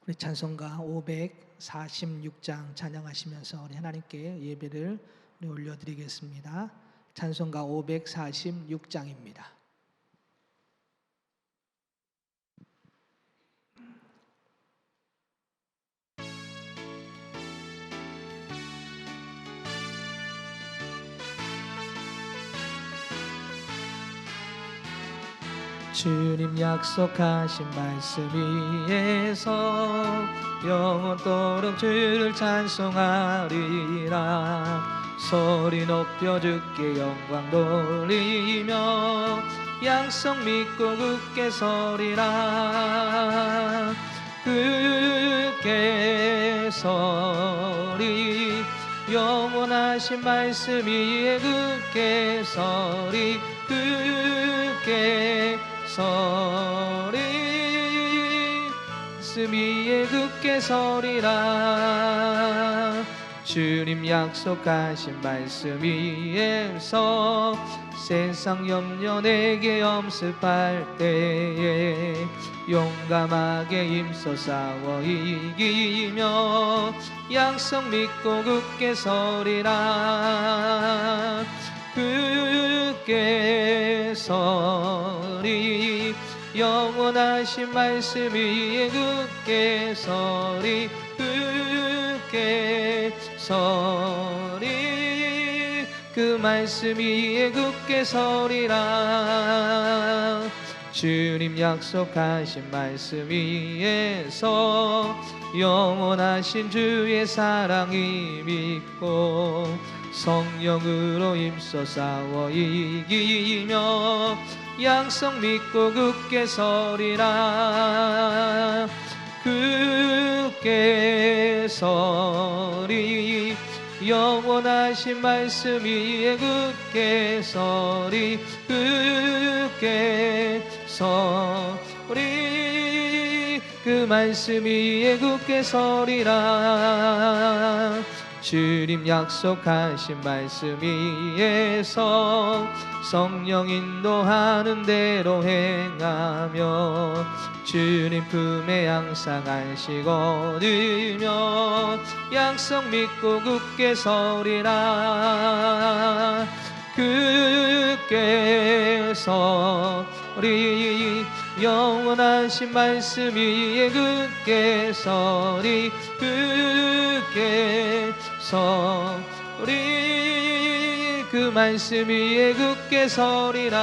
우리 찬송가 546장 찬양하시면서 우리 하나님께 예배를 올려드리겠습니다. 찬송가 546장입니다. 주님 약속하신 말씀 위에서 영원토록 주를 찬송하리라. 소리 높여 주께 영광 돌리며 약속 믿고 굳게 서리라. 굳게 서리 영원하신 말씀 위에 굳게 서리. 굳게 서리 말씀 위에 굳게 서리라. 주님 약속하신 말씀 위에서 세상 염려 내게 엄습할 때에 용감하게 힘써 싸워 이기며 약속 믿고 굳게 서리라. 굳게 서리 영원하신 말씀 위에 굳게 서리. 굳게 서리 그 말씀 위에 굳게 서리라. 주님 약속하신 말씀 위에서 영원하신 주의 사랑이 믿고 성령으로 힘써 싸워 이기며 약속 믿고 굳게 서리라. 굳게 서리 영원하신 말씀 위에 굳게 서리. 굳게 서리 그 말씀 위에 굳게 서리라. 주님 약속하신 말씀 위에서 성령 인도하는 대로 행하며 주님 품에 항상 안식 얻으며 약속 믿고 굳게 서리라. 굳게 서리 영원하신 말씀 위에 굳게 서리. 굳게 서리 그 말씀 위에 굳게 서리라.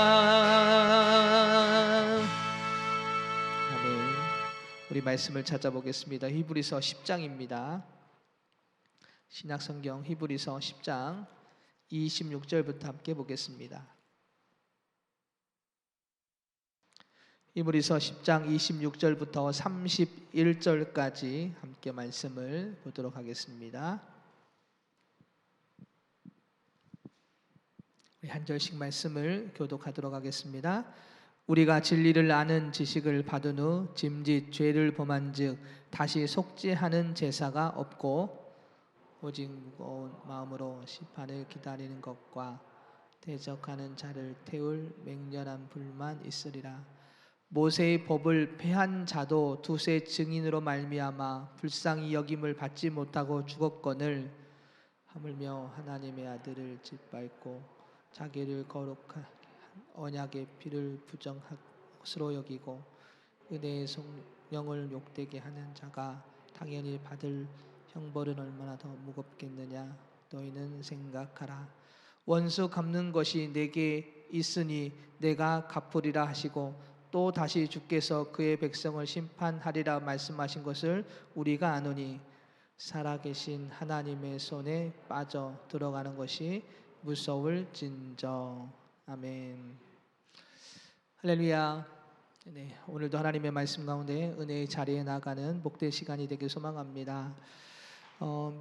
아멘. 우리 말씀을 찾아보겠습니다. 히브리서 10장입니다. 신약성경 히브리서 10장 26절부터 함께 보겠습니다. 히브리서 10장 26절부터 31절까지 함께 말씀을 보도록 하겠습니다. 한 절씩 말씀을 교독하도록 하겠습니다. 우리가 진리를 아는 지식을 받은 후 짐짓 죄를 범한즉 다시 속죄하는 제사가 없고 오직 무거운 마음으로 심판을 기다리는 것과 대적하는 자를 태울 맹렬한 불만 있으리라. 모세의 법을 폐한 자도 두세 증인으로 말미암아 불쌍히 여김을 받지 못하고 죽었거늘 하물며 하나님의 아들을 짓밟고 자기를 거룩한 언약의 피를 부정한 것으로 여기고 은혜의 성령을 욕되게 하는 자가 당연히 받을 형벌은 얼마나 더 무겁겠느냐. 너희는 생각하라. 원수 갚는 것이 내게 있으니 내가 갚으리라 하시고 또 다시 주께서 그의 백성을 심판하리라 말씀하신 것을 우리가 아노니 살아계신 하나님의 손에 빠져 들어가는 것이 무서울진저. 아멘. 할렐루야. 네, 오늘도 하나님의 말씀 가운데 은혜의 자리에 나가는 복된 시간이 되길 소망합니다.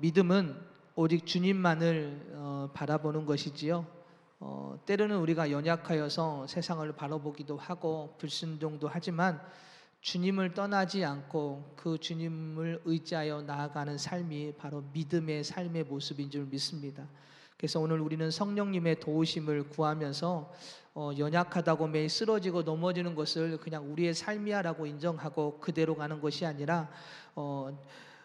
믿음은 오직 주님만을 바라보는 것이지요. 때로는 우리가 연약하여서 세상을 바라보기도 하고 불순종도 하지만 주님을 떠나지 않고 그 주님을 의지하여 나아가는 삶이 바로 믿음의 삶의 모습인 줄 믿습니다. 그래서 오늘 우리는 성령님의 도우심을 구하면서 연약하다고 매일 쓰러지고 넘어지는 것을 그냥 우리의 삶이야라고 인정하고 그대로 가는 것이 아니라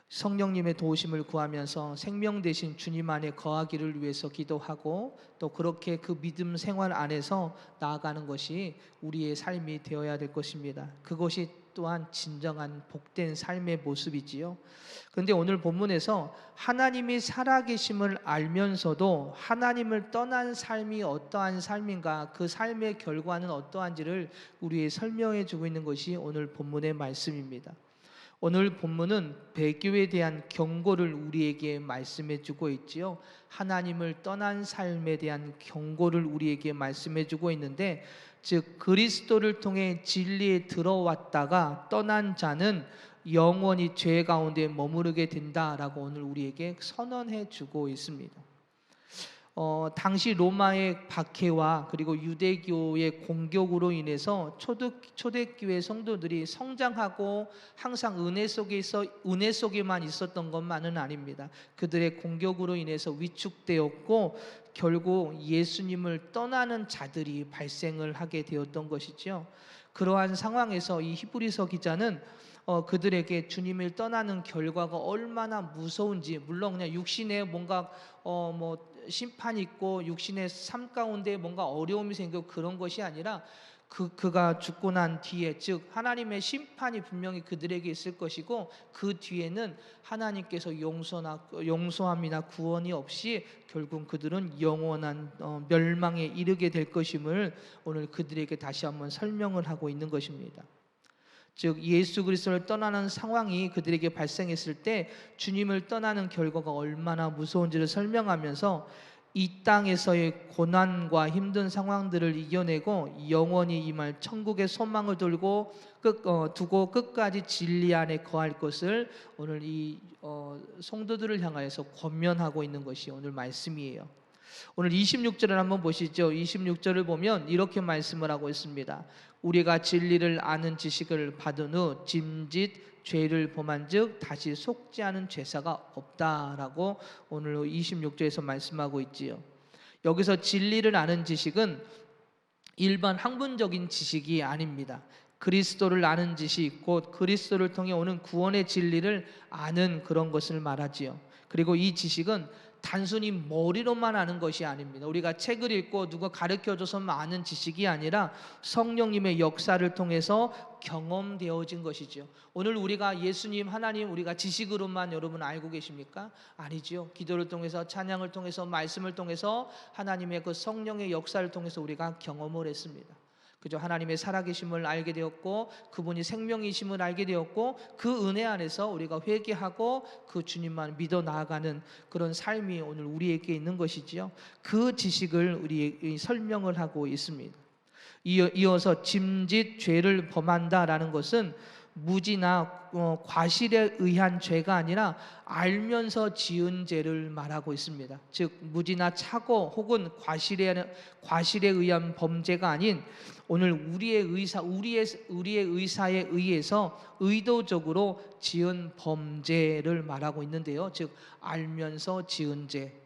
성령님의 도우심을 구하면서 생명 되신 주님 안에 거하기를 위해서 기도하고 또 그렇게 그 믿음 생활 안에서 나아가는 것이 우리의 삶이 되어야 될 것입니다. 그것이 또한 진정한 복된 삶의 모습이지요. 그런데 오늘 본문에서 하나님이 살아계심을 알면서도 하나님을 떠난 삶이 어떠한 삶인가, 그 삶의 결과는 어떠한지를 우리에게 설명해 주고 있는 것이 오늘 본문의 말씀입니다. 오늘 본문은 배교에 대한 경고를 우리에게 말씀해 주고 있지요. 하나님을 떠난 삶에 대한 경고를 우리에게 말씀해 주고 있는데, 즉 그리스도를 통해 진리에 들어왔다가 떠난 자는 영원히 죄 가운데 머무르게 된다라고 오늘 우리에게 선언해 주고 있습니다. 당시 로마의 박해와 그리고 유대교의 공격으로 인해서 초대교회 성도들이 성장하고 항상 은혜 속에만 있었던 것만은 아닙니다. 그들의 공격으로 인해서 위축되었고 결국 예수님을 떠나는 자들이 발생을 하게 되었던 것이죠. 그러한 상황에서 이 히브리서 기자는 그들에게 주님을 떠나는 결과가 얼마나 무서운지, 물론 그냥 육신에 뭔가 심판이 있고 육신의 삶 가운데 뭔가 어려움이 생기고 그런 것이 아니라 그가 죽고 난 뒤에, 즉 하나님의 심판이 분명히 그들에게 있을 것이고 그 뒤에는 하나님께서 용서함이나 구원이 없이 결국 그들은 영원한 멸망에 이르게 될 것임을 오늘 그들에게 다시 한번 설명을 하고 있는 것입니다. 즉 예수 그리스도를 떠나는 상황이 그들에게 발생했을 때 주님을 떠나는 결과가 얼마나 무서운지를 설명하면서 이 땅에서의 고난과 힘든 상황들을 이겨내고 영원히 임할 천국의 소망을 두고 끝까지 진리 안에 거할 것을 오늘 이 성도들을 향하여서 권면하고 있는 것이 오늘 말씀이에요. 오늘 26절을 한번 보시죠. 26절을 보면 이렇게 말씀을 하고 있습니다. 우리가 진리를 아는 지식을 받은 후 짐짓 죄를 범한즉 다시 속지 않은 죄사가 없다라고 오늘 26절에서 말씀하고 있지요. 여기서 진리를 아는 지식은 일반 학문적인 지식이 아닙니다. 그리스도를 아는 지식, 곧 그리스도를 통해 오는 구원의 진리를 아는 그런 것을 말하지요. 그리고 이 지식은 단순히 머리로만 아는 것이 아닙니다. 우리가 책을 읽고 누가 가르쳐줘서만 아는 지식이 아니라 성령님의 역사를 통해서 경험되어진 것이죠. 오늘 우리가 예수님, 하나님 우리가 지식으로만 여러분 알고 계십니까? 아니죠. 기도를 통해서, 찬양을 통해서, 말씀을 통해서 하나님의 그 성령의 역사를 통해서 우리가 경험을 했습니다. 그죠? 하나님의 살아계심을 알게 되었고 그분이 생명이심을 알게 되었고 그 은혜 안에서 우리가 회개하고 그 주님만 믿어 나아가는 그런 삶이 오늘 우리에게 있는 것이지요. 그 지식을 우리에게 설명을 하고 있습니다. 이어서 짐짓 죄를 범한다라는 것은 무지나 과실에 의한 죄가 아니라 알면서 지은 죄를 말하고 있습니다. 즉 무지나 착오 혹은 과실에 의한 범죄가 아닌 오늘 우리의 의사에 의해서 의도적으로 지은 범죄를 말하고 있는데요. 즉 알면서 지은 죄.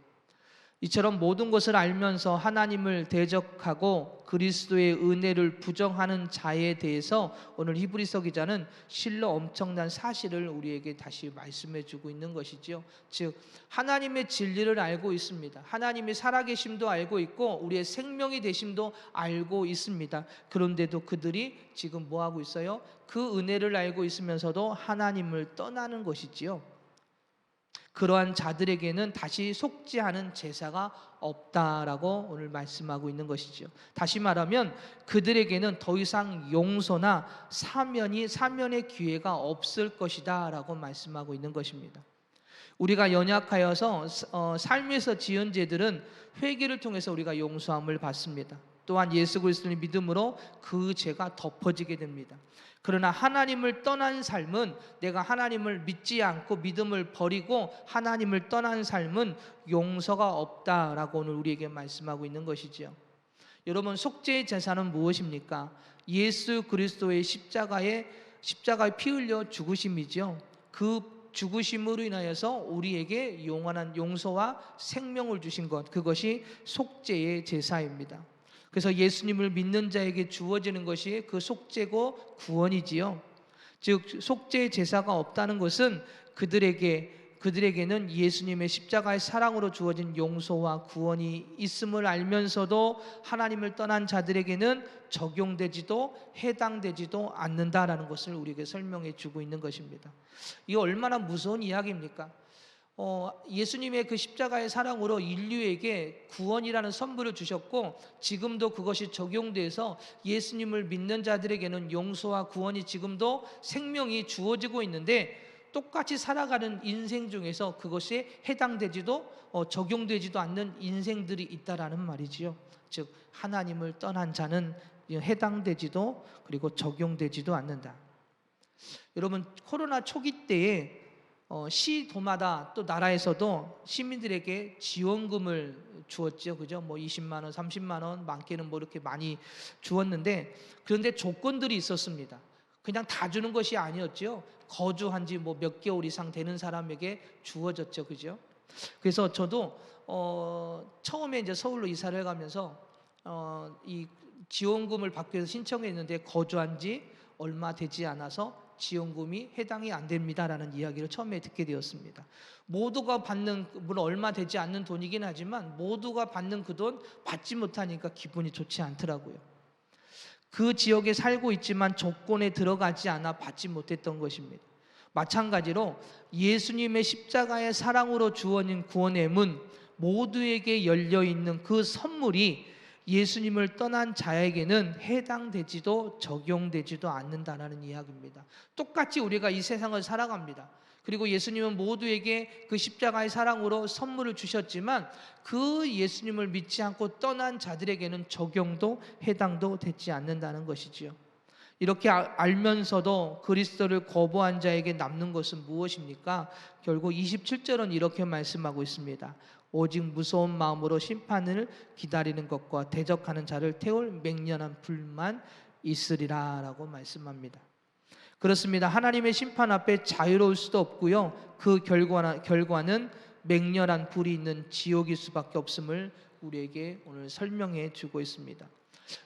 이처럼 모든 것을 알면서 하나님을 대적하고 그리스도의 은혜를 부정하는 자에 대해서 오늘 히브리서 기자는 실로 엄청난 사실을 우리에게 다시 말씀해 주고 있는 것이지요. 즉 하나님의 진리를 알고 있습니다. 하나님의 살아계심도 알고 있고 우리의 생명이 되심도 알고 있습니다. 그런데도 그들이 지금 뭐하고 있어요? 그 은혜를 알고 있으면서도 하나님을 떠나는 것이지요. 그러한 자들에게는 다시 속지 않은 제사가 없다라고 오늘 말씀하고 있는 것이죠. 다시 말하면 그들에게는 더 이상 용서나 사면의 기회가 없을 것이다라고 말씀하고 있는 것입니다. 우리가 연약하여서 삶에서 지은 죄들은 회개를 통해서 우리가 용서함을 받습니다. 또한 예수 그리스도를 믿음으로 그 죄가 덮어지게 됩니다. 그러나 하나님을 떠난 삶은, 내가 하나님을 믿지 않고 믿음을 버리고 하나님을 떠난 삶은 용서가 없다라고 오늘 우리에게 말씀하고 있는 것이지요. 여러분, 속죄의 제사는 무엇입니까? 예수 그리스도의 십자가에 피 흘려 죽으심이죠. 그 죽으심으로 인하여서 우리에게 영원한 용서와 생명을 주신 것, 그것이 속죄의 제사입니다. 그래서 예수님을 믿는 자에게 주어지는 것이 그 속죄고 구원이지요. 즉 속죄의 제사가 없다는 것은 그들에게는 예수님의 십자가의 사랑으로 주어진 용서와 구원이 있음을 알면서도 하나님을 떠난 자들에게는 적용되지도 해당되지도 않는다라는 것을 우리에게 설명해 주고 있는 것입니다. 이게 얼마나 무서운 이야기입니까? 예수님의 그 십자가의 사랑으로 인류에게 구원이라는 선물을 주셨고, 지금도 그것이 적용돼서 예수님을 믿는 자들에게는 용서와 구원이 지금도 생명이 주어지고 있는데, 똑같이 살아가는 인생 중에서 그것이 해당되지도 적용되지도 않는 인생들이 있다라는 말이지요. 즉 하나님을 떠난 자는 해당되지도 그리고 적용되지도 않는다. 여러분, 코로나 초기 때에 시도마다 또 나라에서도 시민들에게 지원금을 주었죠. 그죠? 뭐 20만 원, 30만 원, 많게는 뭐 이렇게 많이 주었는데, 그런데 조건들이 있었습니다. 그냥 다 주는 것이 아니었죠. 거주한 지 뭐 몇 개월 이상 되는 사람에게 주어졌죠. 그죠? 그래서 저도 처음에 이제 서울로 이사를 가면서 이 지원금을 받기 위해서 신청했는데 거주한 지 얼마 되지 않아서 지원금이 해당이 안 됩니다라는 이야기를 처음에 듣게 되었습니다. 모두가 받는, 물론 얼마 되지 않는 돈이긴 하지만 모두가 받는 그 돈 받지 못하니까 기분이 좋지 않더라고요. 그 지역에 살고 있지만 조건에 들어가지 않아 받지 못했던 것입니다. 마찬가지로 예수님의 십자가의 사랑으로 주어진 구원의 문, 모두에게 열려있는 그 선물이 예수님을 떠난 자에게는 해당되지도 적용되지도 않는다는 이야기입니다. 똑같이 우리가 이 세상을 살아갑니다. 그리고 예수님은 모두에게 그 십자가의 사랑으로 선물을 주셨지만 그 예수님을 믿지 않고 떠난 자들에게는 적용도 해당도 되지 않는다는 것이지요. 이렇게 알면서도 그리스도를 거부한 자에게 남는 것은 무엇입니까? 결국 27절은 이렇게 말씀하고 있습니다. 오직 무서운 마음으로 심판을 기다리는 것과 대적하는 자를 태울 맹렬한 불만 있으리라 라고 말씀합니다. 그렇습니다. 하나님의 심판 앞에 자유로울 수도 없고요, 그 결과는 맹렬한 불이 있는 지옥일 수밖에 없음을 우리에게 오늘 설명해 주고 있습니다.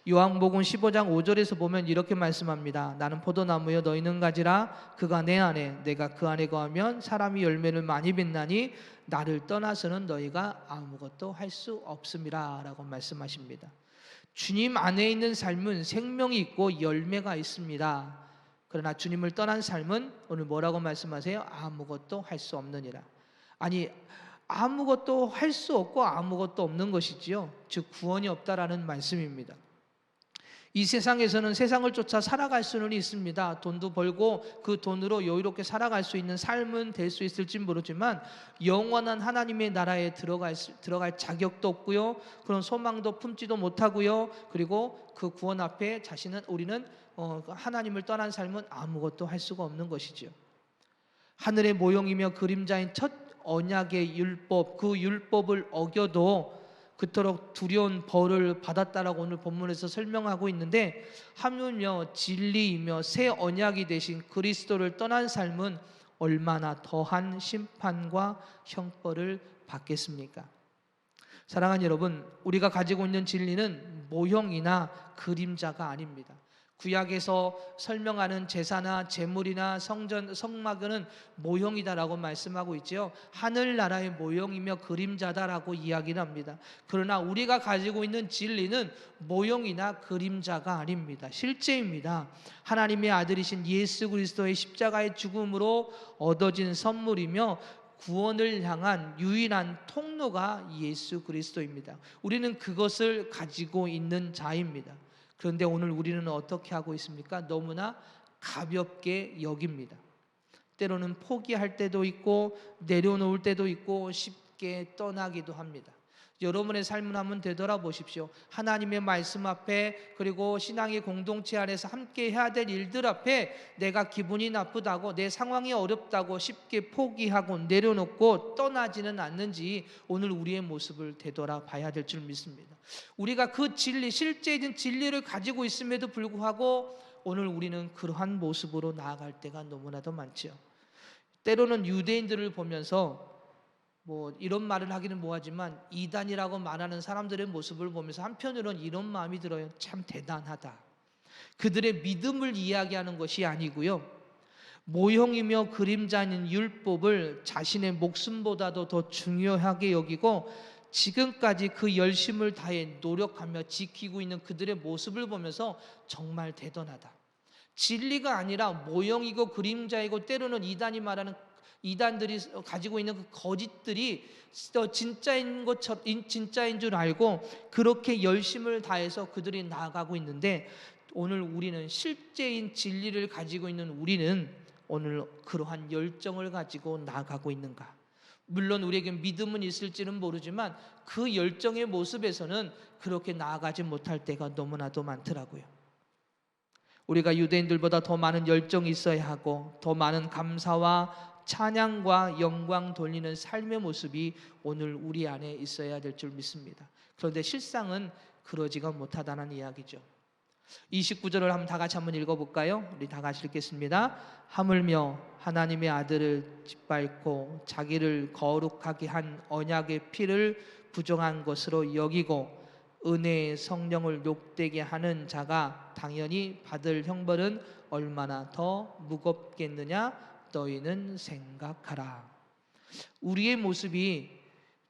요한복음 15장 5절에서 보면 이렇게 말씀합니다. 나는 포도나무여 너희는 가지라. 그가 내 안에 내가 그 안에 거하면 사람이 열매를 많이 맺나니 나를 떠나서는 너희가 아무것도 할 수 없음이라 라고 말씀하십니다. 주님 안에 있는 삶은 생명이 있고 열매가 있습니다. 그러나 주님을 떠난 삶은 오늘 뭐라고 말씀하세요? 아무것도 할 수 없느니라. 아니, 아무것도 할 수 없고 아무것도 없는 것이지요. 즉 구원이 없다라는 말씀입니다. 이 세상에서는 세상을 쫓아 살아갈 수는 있습니다. 돈도 벌고 그 돈으로 여유롭게 살아갈 수 있는 삶은 될 수 있을지 모르지만 영원한 하나님의 나라에 들어갈 자격도 없고요, 그런 소망도 품지도 못하고요, 그리고 그 구원 앞에 우리는 하나님을 떠난 삶은 아무것도 할 수가 없는 것이죠. 하늘의 모형이며 그림자인 첫 언약의 율법, 그 율법을 어겨도 그토록 두려운 벌을 받았다라고 오늘 본문에서 설명하고 있는데, 하물며 진리이며 새 언약이 되신 그리스도를 떠난 삶은 얼마나 더한 심판과 형벌을 받겠습니까? 사랑하는 여러분, 우리가 가지고 있는 진리는 모형이나 그림자가 아닙니다. 구약에서 설명하는 제사나 제물이나 성막은 모형이다라고 말씀하고 있지요. 하늘나라의 모형이며 그림자다라고 이야기를 합니다. 그러나 우리가 가지고 있는 진리는 모형이나 그림자가 아닙니다. 실제입니다. 하나님의 아들이신 예수 그리스도의 십자가의 죽음으로 얻어진 선물이며 구원을 향한 유일한 통로가 예수 그리스도입니다. 우리는 그것을 가지고 있는 자입니다. 그런데 오늘 우리는 어떻게 하고 있습니까? 너무나 가볍게 여깁니다. 때로는 포기할 때도 있고 내려놓을 때도 있고 쉽게 떠나기도 합니다. 여러분의 삶을 한번 되돌아보십시오. 하나님의 말씀 앞에, 그리고 신앙의 공동체 안에서 함께 해야 될 일들 앞에 내가 기분이 나쁘다고, 내 상황이 어렵다고 쉽게 포기하고 내려놓고 떠나지는 않는지 오늘 우리의 모습을 되돌아봐야 될 줄 믿습니다. 우리가 그 진리, 실제적인 진리를 가지고 있음에도 불구하고 오늘 우리는 그러한 모습으로 나아갈 때가 너무나도 많죠. 때로는 유대인들을 보면서 뭐 이런 말을 하기는 뭐하지만 이단이라고 말하는 사람들의 모습을 보면서 한편으로는 이런 마음이 들어요. 참 대단하다. 그들의 믿음을 이야기하는 것이 아니고요, 모형이며 그림자인 율법을 자신의 목숨보다도 더 중요하게 여기고 지금까지 그 열심을 다해 노력하며 지키고 있는 그들의 모습을 보면서 정말 대단하다. 진리가 아니라 모형이고 그림자이고 때로는 이단이 말하는, 이단들이 가지고 있는 그 거짓들이 진짜인 것처럼, 진짜인 줄 알고 그렇게 열심을 다해서 그들이 나아가고 있는데, 오늘 우리는 실제인 진리를 가지고 있는 우리는 오늘 그러한 열정을 가지고 나아가고 있는가? 물론 우리에게 믿음은 있을지는 모르지만 그 열정의 모습에서는 그렇게 나아가지 못할 때가 너무나도 많더라고요. 우리가 유대인들보다 더 많은 열정이 있어야 하고 더 많은 감사와 찬양과 영광 돌리는 삶의 모습이 오늘 우리 안에 있어야 될 줄 믿습니다. 그런데 실상은 그러지가 못하다는 이야기죠. 29절을 한번 다 같이 한번 읽어볼까요? 우리 다 같이 읽겠습니다. 하물며 하나님의 아들을 짓밟고 자기를 거룩하게 한 언약의 피를 부정한 것으로 여기고 은혜의 성령을 욕되게 하는 자가 당연히 받을 형벌은 얼마나 더 무겁겠느냐 너희는 생각하라. 우리의 모습이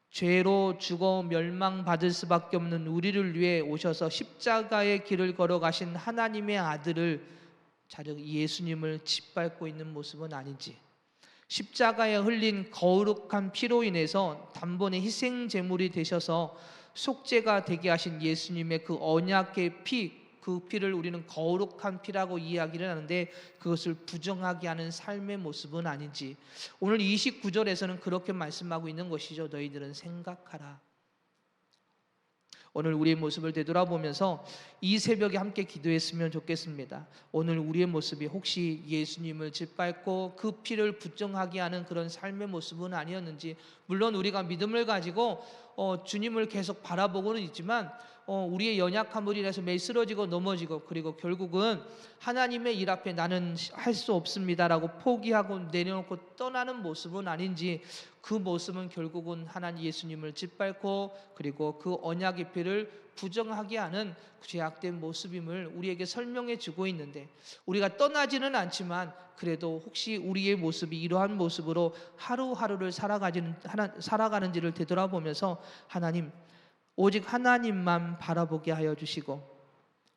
죄로 죽어 멸망받을 수밖에 없는 우리를 위해 오셔서 십자가의 길을 걸어가신 하나님의 아들을, 자력 예수님을 짓밟고 있는 모습은 아닌지, 십자가에 흘린 거룩한 피로 인해서 단번에 희생 제물이 되셔서 속죄가 되게 하신 예수님의 그 언약의 피, 그 피를 우리는 거룩한 피라고 이야기를 하는데 그것을 부정하게 하는 삶의 모습은 아닌지, 오늘 29절에서는 그렇게 말씀하고 있는 것이죠. 너희들은 생각하라. 오늘 우리의 모습을 되돌아보면서 이 새벽에 함께 기도했으면 좋겠습니다. 오늘 우리의 모습이 혹시 예수님을 짓밟고 그 피를 부정하게 하는 그런 삶의 모습은 아니었는지, 물론 우리가 믿음을 가지고 주님을 계속 바라보고는 있지만 우리의 연약함으로 인해서 매일 쓰러지고 넘어지고, 그리고 결국은 하나님의 일 앞에 나는 할 수 없습니다라고 포기하고 내려놓고 떠나는 모습은 아닌지, 그 모습은 결국은 하나님 예수님을 짓밟고 그리고 그 언약의 피를 부정하게 하는 죄악된 모습임을 우리에게 설명해 주고 있는데, 우리가 떠나지는 않지만 그래도 혹시 우리의 모습이 이러한 모습으로 하루하루를 살아가는지를 되돌아보면서 하나님, 오직 하나님만 바라보게 하여 주시고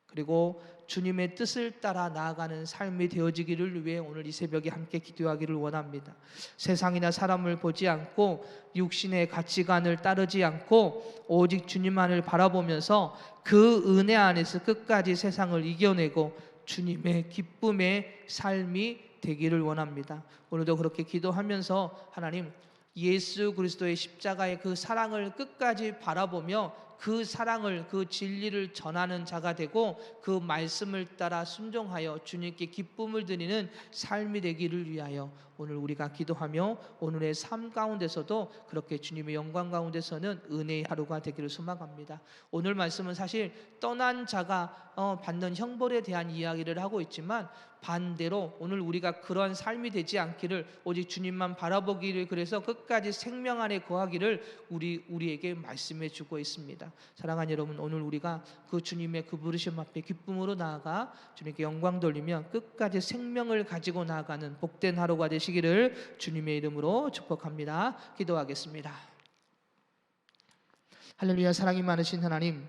그리고 주님의 뜻을 따라 나아가는 삶이 되어지기를 위해 오늘 이 새벽에 함께 기도하기를 원합니다. 세상이나 사람을 보지 않고 육신의 가치관을 따르지 않고 오직 주님만을 바라보면서 그 은혜 안에서 끝까지 세상을 이겨내고 주님의 기쁨의 삶이 되기를 원합니다. 오늘도 그렇게 기도하면서 하나님, 예수 그리스도의 십자가의 그 사랑을 끝까지 바라보며 그 사랑을, 그 진리를 전하는 자가 되고 그 말씀을 따라 순종하여 주님께 기쁨을 드리는 삶이 되기를 위하여 오늘 우리가 기도하며 오늘의 삶 가운데서도 그렇게 주님의 영광 가운데서는 은혜의 하루가 되기를 소망합니다. 오늘 말씀은 사실 떠난 자가 받는 형벌에 대한 이야기를 하고 있지만 반대로 오늘 우리가 그러한 삶이 되지 않기를, 오직 주님만 바라보기를, 그래서 끝까지 생명 안에 거하기를 우리에게 말씀해 주고 있습니다. 사랑하는 여러분, 오늘 우리가 그 주님의 그 부르심 앞에 기쁨으로 나아가 주님께 영광 돌리며 끝까지 생명을 가지고 나아가는 복된 하루가 되시기를 주님의 이름으로 축복합니다. 기도하겠습니다. 할렐루야. 사랑이 많으신 하나님,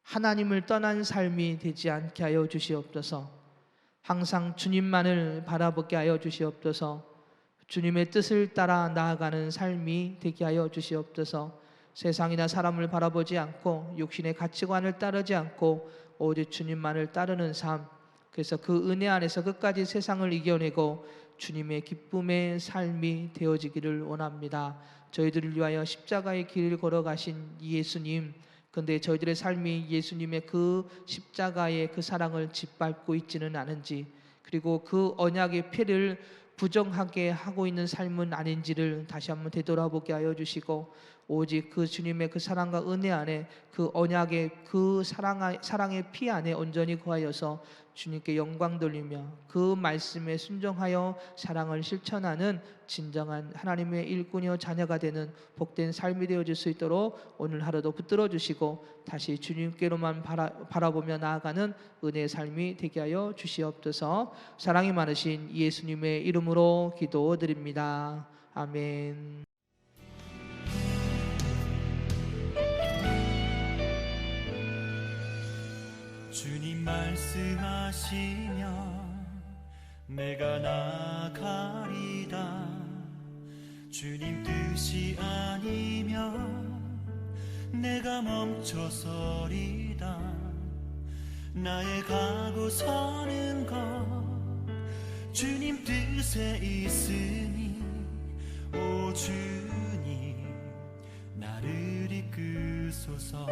하나님을 떠난 삶이 되지 않게 하여 주시옵소서. 항상 주님만을 바라보게 하여 주시옵소서. 주님의 뜻을 따라 나아가는 삶이 되게 하여 주시옵소서. 세상이나 사람을 바라보지 않고 육신의 가치관을 따르지 않고 오직 주님만을 따르는 삶, 그래서 그 은혜 안에서 끝까지 세상을 이겨내고 주님의 기쁨의 삶이 되어지기를 원합니다. 저희들을 위하여 십자가의 길을 걸어가신 예수님, 그런데 저희들의 삶이 예수님의 그 십자가의 그 사랑을 짓밟고 있지는 않은지, 그리고 그 언약의 피를 부정하게 하고 있는 삶은 아닌지를 다시 한번 되돌아보게 하여 주시고, 오직 그 주님의 그 사랑과 은혜 안에 그 언약의 그 사랑의 피 안에 온전히 거하여서 주님께 영광 돌리며 그 말씀에 순종하여 사랑을 실천하는 진정한 하나님의 일꾼이요 자녀가 되는 복된 삶이 되어질 수 있도록 오늘 하루도 붙들어 주시고 다시 주님께로만 바라보며 나아가는 은혜의 삶이 되게 하여 주시옵소서. 사랑이 많으신 예수님의 이름으로 기도드립니다. 아멘. 주님 말씀하시면 내가 나가리다. 주님 뜻이 아니면 내가 멈춰서리다. 나의 가고 서는 것 주님 뜻에 있으니 오 주님 나를 이끄소서.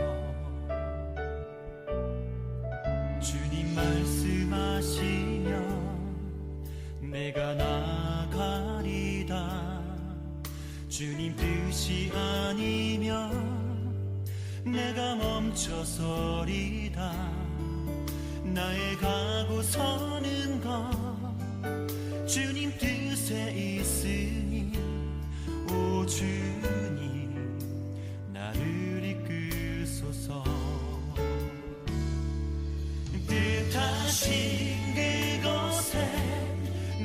주님 말씀하시면 내가 나가리다. 주님 뜻이 아니면 내가 멈춰서리다. 나의 가고 서는 것 주님 뜻에 있으니 오 주님 나를 이끄소서. 뜻하신 그곳에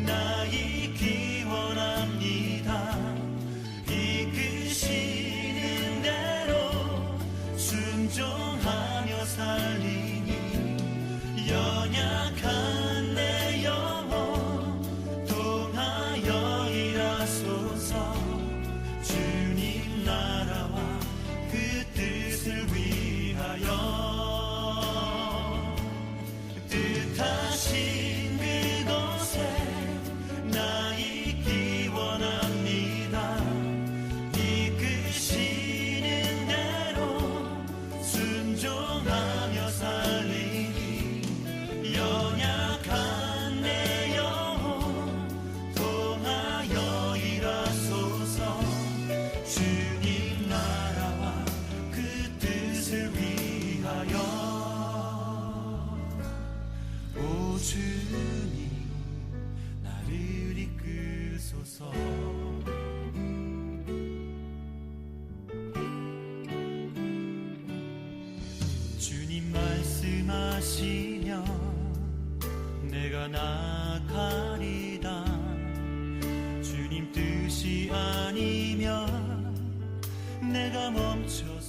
나 있기 원합니다. 이끄시는 대로 순종하며 살리니 연약한 내 영혼 통하여 일하소서. 주님 나라와 그 뜻을 위하여 뜻하신 그곳에 나 있기 원합니다. 이끄시는 대로 순종하며 살리니 연약한 내 영혼 통하여 일하소서. 주님 나라와 그 뜻을 위하여 오 주님 나를 이끄소서. 주님 말씀하시면 내가 나가리다. 주님 뜻이 아니면 내가 멈춰서